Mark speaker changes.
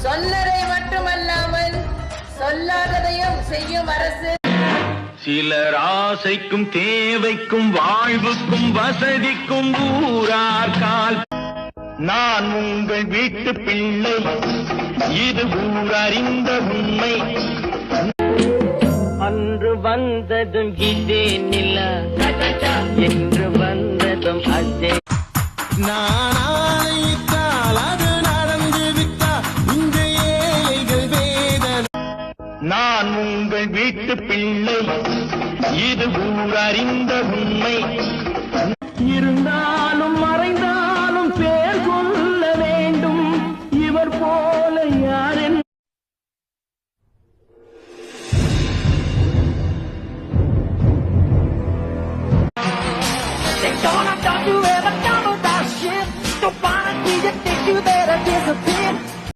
Speaker 1: சொன்னதை மட்டுமல்லாமல் சொல்லாததையும் செய்யும் அரசு.
Speaker 2: சிலர் ஆசைக்கும் தேவைக்கும் வாழ்வுக்கும் வசதிக்கும் ஊரார்கால். நான் உங்கள் வீட்டு பிள்ளை, இது ஊரறிந்த உண்மை.
Speaker 3: அன்று வந்ததும் இதே நிலா, என்று வந்ததும் அதே.
Speaker 2: நான் உங்கள் வீட்டு பிள்ளை, இது ஊரறிந்த உண்மை.
Speaker 3: இருந்தாலும் மறைந்தாலும் பேர் சொல்ல வேண்டும், இவர் போல யாரே